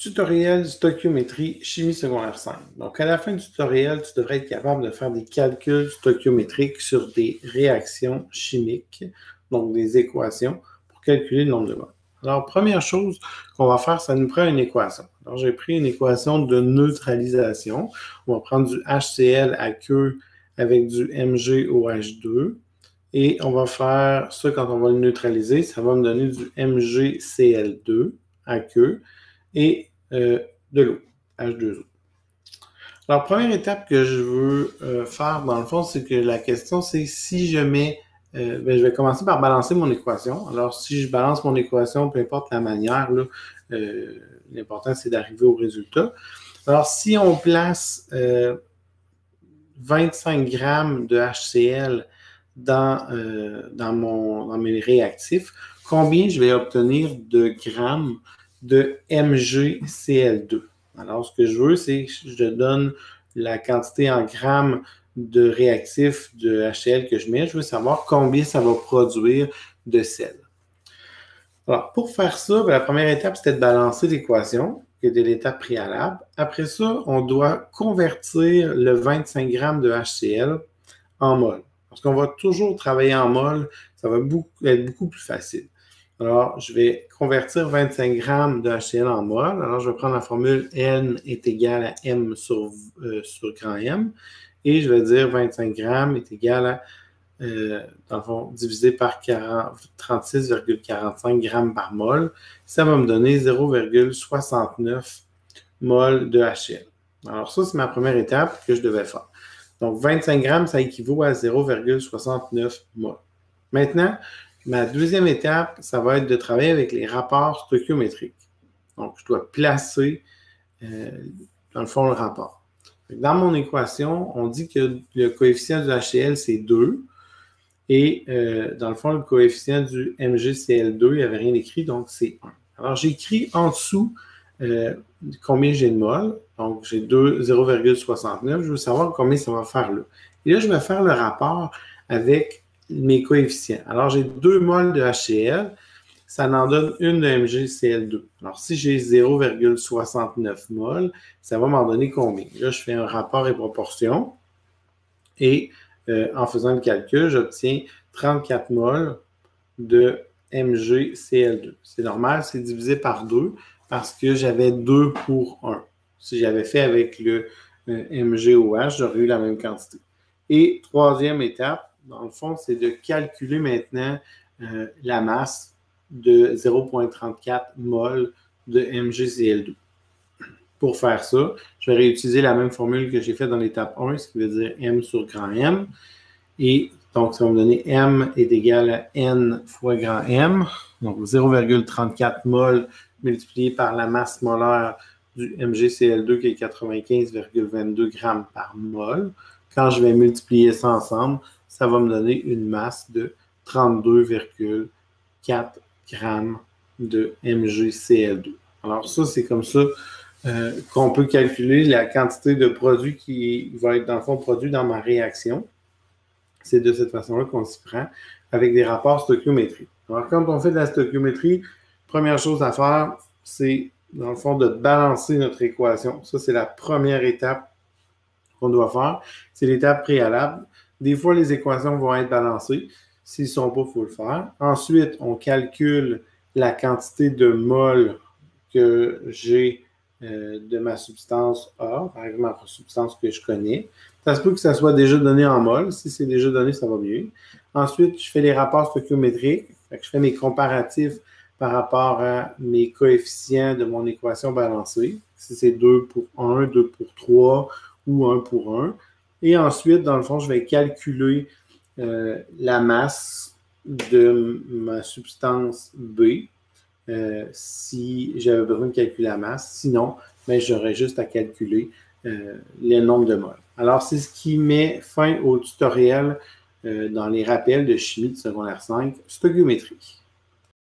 Tutoriel stoichiométrie chimie secondaire 5. Donc, à la fin du tutoriel, tu devrais être capable de faire des calculs stoichiométriques sur des réactions chimiques, donc des équations, pour calculer le nombre de moles. Alors, première chose qu'on va faire, ça nous prend une équation. Alors, j'ai pris une équation de neutralisation. On va prendre du HCl aqueux avec du MgOH2. Et on va faire ça quand on va le neutraliser. Ça va me donner du MgCl2 aqueux et de l'eau, H2O. Alors, première étape que je veux faire, dans le fond, c'est que la question, c'est si je mets, je vais commencer par balancer mon équation. Alors, si je balance mon équation, peu importe la manière, l'important, c'est d'arriver au résultat. Alors, si on place 25 grammes de HCl dans mes réactifs, combien je vais obtenir de grammes de MgCl2. Alors, ce que je veux, c'est que je donne la quantité en grammes de réactifs de HCl que je mets. Je veux savoir combien ça va produire de sel. Alors, pour faire ça, la première étape, c'était de balancer l'équation, qui était l'étape préalable. Après ça, on doit convertir le 25 grammes de HCl en mol. Parce qu'on va toujours travailler en mol, ça va être beaucoup plus facile. Alors, je vais convertir 25 grammes de HCl en mol. Alors, je vais prendre la formule N est égal à M sur grand M. Et je vais dire 25 grammes est égal à, dans le fond, divisé par 36,45 grammes par mol. Ça va me donner 0,69 mol de HCl. Alors, ça, c'est ma première étape que je devais faire. Donc, 25 grammes, ça équivaut à 0,69 mol. Maintenant, ma deuxième étape, ça va être de travailler avec les rapports stoichiométriques. Donc, je dois placer, dans le fond, le rapport. Dans mon équation, on dit que le coefficient du HCl, c'est 2. Et dans le fond, le coefficient du MgCl2, il n'y avait rien écrit, donc c'est 1. Alors, j'écris en dessous combien j'ai de mol. Donc, j'ai 0,69. Je veux savoir combien ça va faire là. Et là, je vais faire le rapport avec mes coefficients. Alors, j'ai 2 mols de HCl, ça en donne une de MgCl2. Alors, si j'ai 0,69 mol, ça va m'en donner combien? Là, je fais un rapport et proportion. Et en faisant le calcul, j'obtiens 34 mols de MgCl2. C'est normal, c'est divisé par 2 parce que j'avais 2 pour 1. Si j'avais fait avec le MgOH, j'aurais eu la même quantité. Et troisième étape, dans le fond, c'est de calculer maintenant la masse de 0,34 mol de MgCl2. Pour faire ça, je vais réutiliser la même formule que j'ai faite dans l'étape 1, ce qui veut dire M sur grand M. Et donc, ça va me donner M est égal à N fois grand M. Donc, 0,34 mol multiplié par la masse molaire du MgCl2 qui est 95,22 grammes par mol. Quand je vais multiplier ça ensemble, ça va me donner une masse de 32,4 grammes de MgCl2. Alors ça, c'est comme ça qu'on peut calculer la quantité de produit qui va être dans le fond produit dans ma réaction. C'est de cette façon-là qu'on s'y prend avec des rapports stoichiométriques. Alors, quand on fait de la stoichiométrie, première chose à faire, c'est dans le fond de balancer notre équation. Ça, c'est la première étape qu'on doit faire. C'est l'étape préalable. Des fois, les équations vont être balancées. S'ils ne sont pas, il faut le faire. Ensuite, on calcule la quantité de mol que j'ai de ma substance A, par exemple, ma substance que je connais. Ça se peut que ça soit déjà donné en mol. Si c'est déjà donné, ça va mieux. Ensuite, je fais les rapports stoichiométriques. Je fais mes comparatifs par rapport à mes coefficients de mon équation balancée. Si c'est 2 pour 1, 2 pour 3 ou 1 pour 1. Et ensuite, dans le fond, je vais calculer la masse de ma substance B. Si j'avais besoin de calculer la masse. Sinon, ben, j'aurais juste à calculer le nombre de moles. Alors, c'est ce qui met fin au tutoriel dans les rappels de chimie de secondaire 5, stoichiométrie.